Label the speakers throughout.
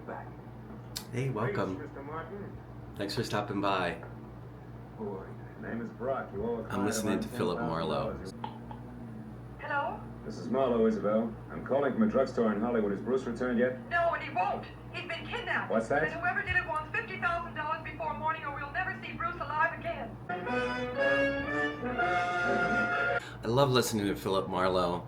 Speaker 1: back.
Speaker 2: Hey, welcome.
Speaker 1: Thanks, Mr. Martin.
Speaker 2: Thanks for stopping by.
Speaker 1: Boy, name is Brock. You owe a
Speaker 2: I'm
Speaker 1: client
Speaker 2: listening
Speaker 1: of
Speaker 2: to
Speaker 1: mine
Speaker 2: Philip
Speaker 1: $10,000.
Speaker 2: Marlowe.
Speaker 3: Hello?
Speaker 1: This is Marlowe, Isabel. I'm calling from a drugstore in Hollywood. Has Bruce returned yet?
Speaker 3: No, and he won't. He's been kidnapped.
Speaker 1: What's that?
Speaker 3: And whoever did it wants $50,000 before morning or we'll never see Bruce alive again.
Speaker 2: I love listening to Philip Marlowe,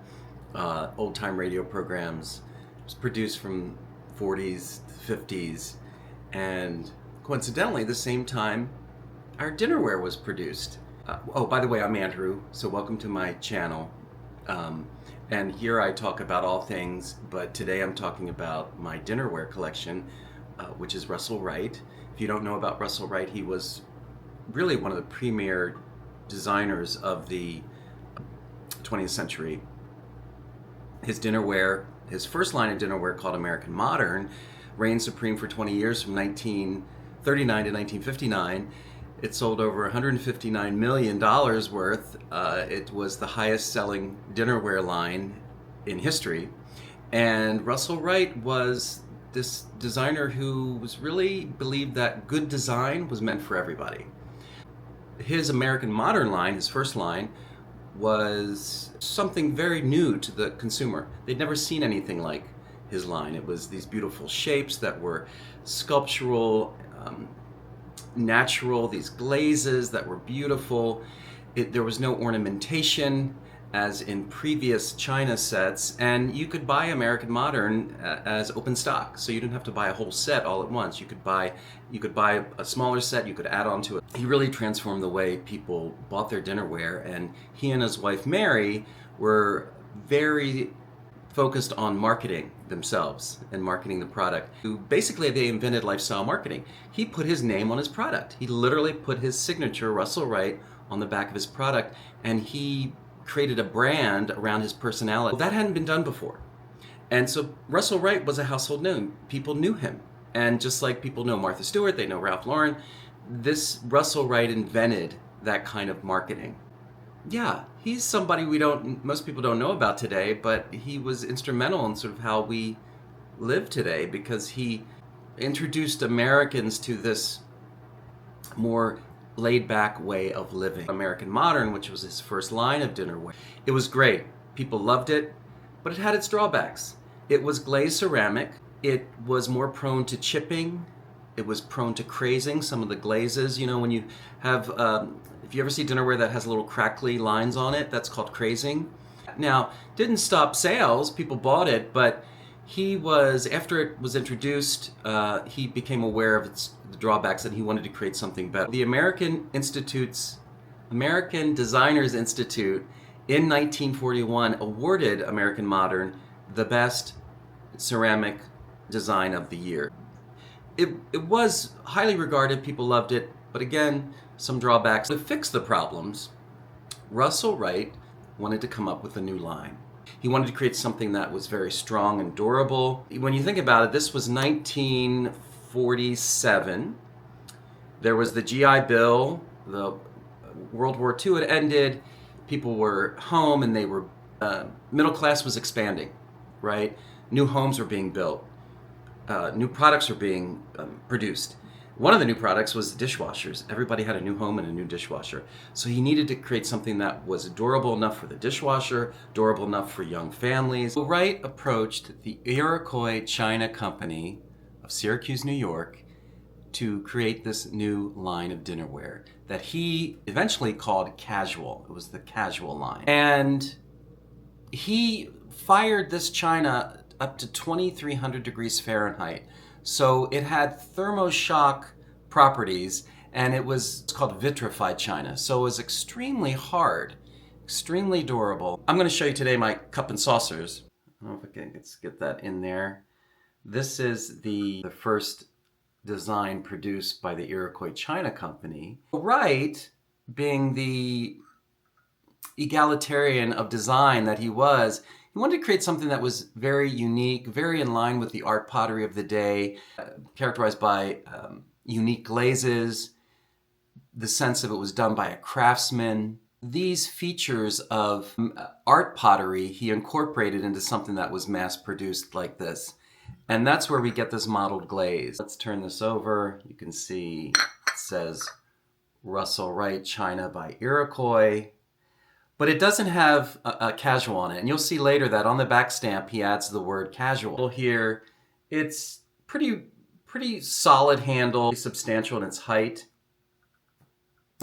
Speaker 2: old-time radio programs. It was produced from 40s to 50s, and coincidentally, the same time our dinnerware was produced. Oh, by the way, I'm Andrew, so welcome to my channel. And here I talk about all things, but today I'm talking about my dinnerware collection, which is Russel Wright. If you don't know about Russel Wright, he was really one of the premier designers of the 20th century. His dinnerware, his first line of dinnerware called American Modern, reigned supreme for 20 years from 1939 to 1959. It sold over $159 million worth. It was the highest selling dinnerware line in history. And Russel Wright was this designer who was really believed that good design was meant for everybody. His American Modern line, his first line, was something very new to the consumer. They'd never seen anything like his line. It was these beautiful shapes that were sculptural, natural, these glazes that were beautiful. There was no ornamentation as in previous China sets, and you could buy American Modern as open stock, so you didn't have to buy a whole set all at once. You could buy a smaller set, you could add on to it. He really transformed the way people bought their dinnerware, and he and his wife Mary were very focused on marketing themselves and marketing the product. Basically, they invented lifestyle marketing. He put his name on his product. He literally put his signature, Russel Wright, on the back of his product, and he created a brand around his personality. Well, that hadn't been done before. And so Russel Wright was a household name. People knew him. And just like people know Martha Stewart, they know Ralph Lauren, this Russel Wright invented that kind of marketing. Yeah, he's somebody most people don't know about today, but he was instrumental in sort of how we live today because he introduced Americans to this more laid-back way of living. American Modern, which was his first line of dinnerware. It was great. People loved it, but it had its drawbacks. It was glazed ceramic. It was more prone to chipping. It was prone to crazing. Some of the glazes, when you have, if you ever see dinnerware that has little crackly lines on it, that's called crazing. Now, didn't stop sales. People bought it, but after it was introduced, he became aware of the drawbacks and he wanted to create something better. The American Designers Institute in 1941 awarded American Modern the best ceramic design of the year. It was highly regarded, people loved it, but again, some drawbacks. To fix the problems, Russel Wright wanted to come up with a new line. He wanted to create something that was very strong and durable. When you think about it, this was 1947. There was the GI Bill, the World War II had ended, people were home and they were, middle class was expanding, right? New homes were being built. New products were being produced. One of the new products was dishwashers. Everybody had a new home and a new dishwasher. So he needed to create something that was durable enough for the dishwasher, durable enough for young families. So Wright approached the Iroquois China Company of Syracuse, New York, to create this new line of dinnerware that he eventually called Casual. It was the Casual line. And he fired this china up to 2,300 degrees Fahrenheit. So it had thermoshock properties, and it's called vitrified china. So it was extremely hard, extremely durable. I'm going to show you today my cup and saucers. I don't know if I can get that in there. This is the first design produced by the Iroquois China Company. Wright, being the egalitarian of design that he was, he wanted to create something that was very unique, very in line with the art pottery of the day, characterized by unique glazes. The sense of it was done by a craftsman. These features of art pottery he incorporated into something that was mass produced like this. And that's where we get this mottled glaze. Let's turn this over. You can see it says Russel Wright China by Iroquois. But it doesn't have a casual on it. And you'll see later that on the back stamp, he adds the word casual. Here, it's pretty solid handle, substantial in its height.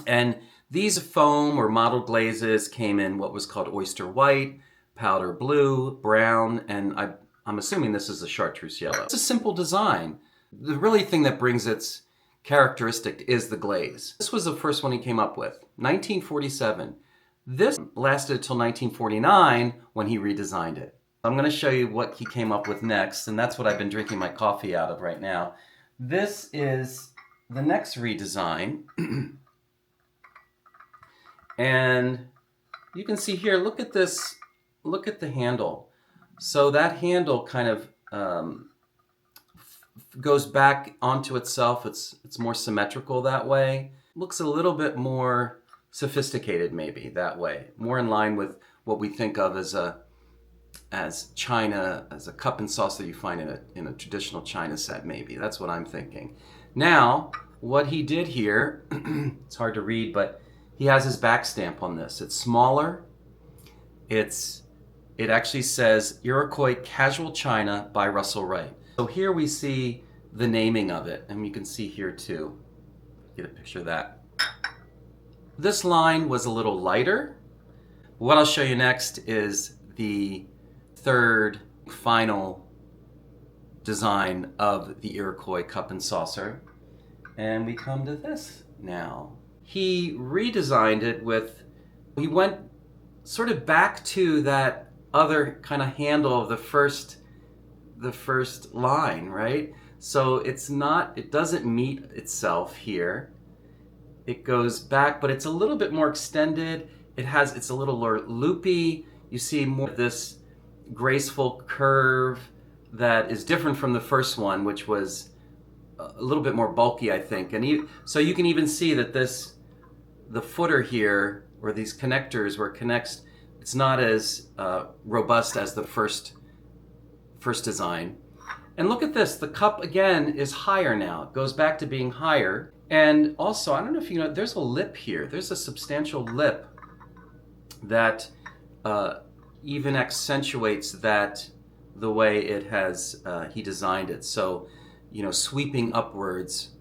Speaker 2: And these foam or mottled glazes came in what was called oyster white, powder blue, brown, and I'm assuming this is a chartreuse yellow. It's a simple design. The really thing that brings its characteristic is the glaze. This was the first one he came up with, 1947. This lasted until 1949 when he redesigned it. I'm going to show you what he came up with next, and that's what I've been drinking my coffee out of right now. This is the next redesign. And you can see here, look at this, look at the handle. So that handle kind of goes back onto itself. It's more symmetrical that way. Looks a little bit more sophisticated maybe that way. More in line with what we think of as China, as a cup and saucer that you find in a traditional China set maybe. That's what I'm thinking. Now, what he did here, it's hard to read, but he has his back stamp on this. It's smaller. It actually says Iroquois Casual China by Russel Wright. So here we see the naming of it, and you can see here too. Get a picture of that. This line was a little lighter. What I'll show you next is the third final design of the Iroquois cup and saucer. And we come to this now. He redesigned it he went sort of back to that other kind of handle of the first line, right? So it doesn't meet itself here. It goes back, but it's a little bit more extended. It's a little more loopy. You see more of this graceful curve that is different from the first one, which was a little bit more bulky, I think. And so you can even see that the footer here, or these connectors where it connects, it's not as robust as the first design. And look at this, the cup again is higher now. It goes back to being higher. And also, I don't know if you know, there's a lip here. There's a substantial lip that even accentuates that the way it has, he designed it. So, sweeping upwards,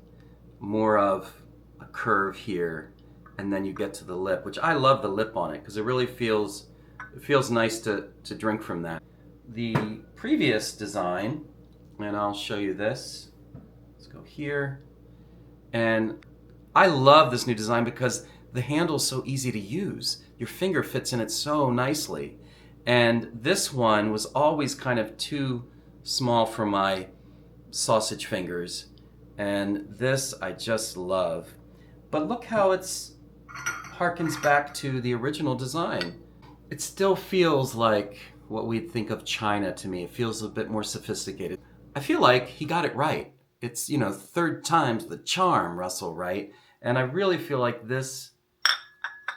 Speaker 2: more of a curve here, and then you get to the lip, which I love the lip on it because it really feels nice to drink from that. The previous design, and I'll show you this. Let's go here. And I love this new design because the handle's so easy to use. Your finger fits in it so nicely. And this one was always kind of too small for my sausage fingers. And this I just love. But look how it's harkens back to the original design. It still feels like what we'd think of China to me. It feels a bit more sophisticated. I feel like he got it right. It's, third time's the charm, Russel Wright. And I really feel like this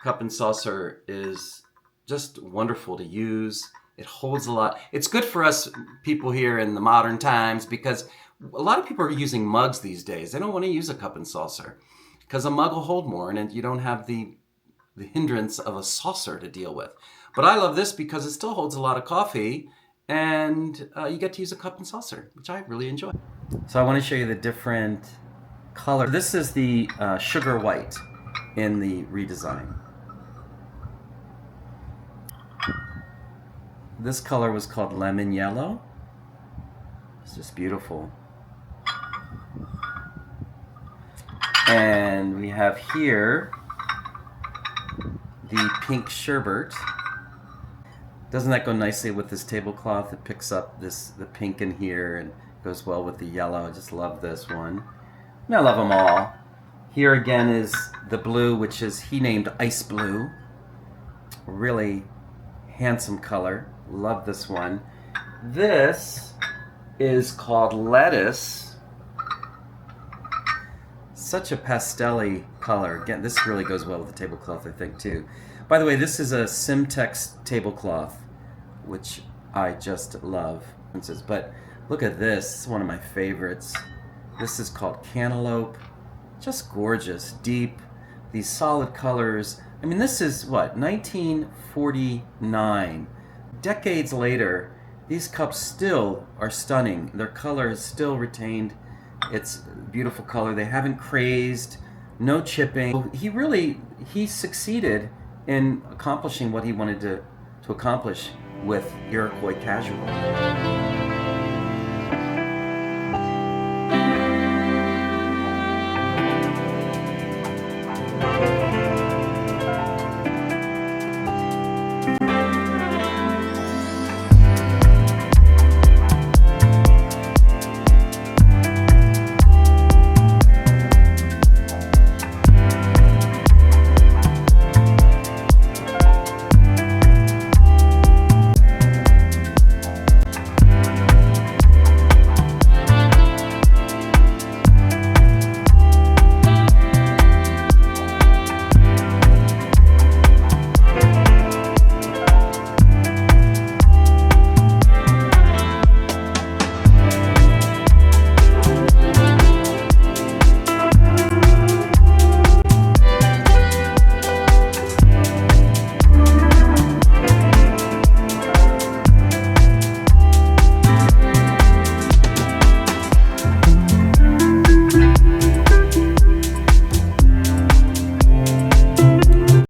Speaker 2: cup and saucer is just wonderful to use. It holds a lot. It's good for us people here in the modern times because a lot of people are using mugs these days. They don't want to use a cup and saucer because a mug will hold more and you don't have the hindrance of a saucer to deal with. But I love this because it still holds a lot of coffee and you get to use a cup and saucer, which I really enjoy. So I want to show you the different color. This is the sugar white in the redesign. This color was called lemon yellow. It's just beautiful. And we have here the pink sherbet. Doesn't that go nicely with this tablecloth? It picks up the pink in here and goes well with the yellow. I just love this one. And I love them all. Here again is the blue, which is he named Ice Blue. Really handsome color. Love this one. This is called Lettuce. Such a pastel-y color. Again, this really goes well with the tablecloth, I think, too. By the way, this is a Simtex tablecloth, which I just love. But look at this. It's one of my favorites. This is called Cantaloupe. Just gorgeous, deep, these solid colors. I mean, this is what, 1949. Decades later, these cups still are stunning. Their color has still retained its beautiful color. They haven't crazed, no chipping. He succeeded in accomplishing what he wanted to accomplish with Iroquois Casual.